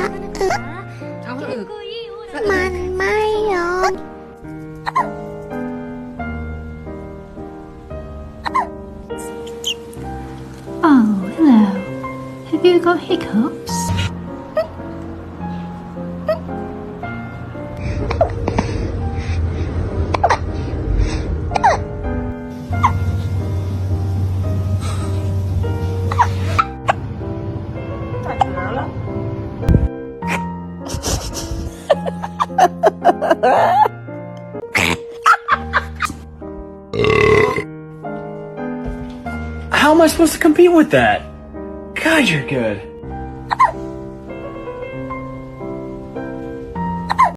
เอาเถอะ มันไม่ยอม Oh, hello. Have you got hiccups? How am I supposed to compete with that? God, you're good.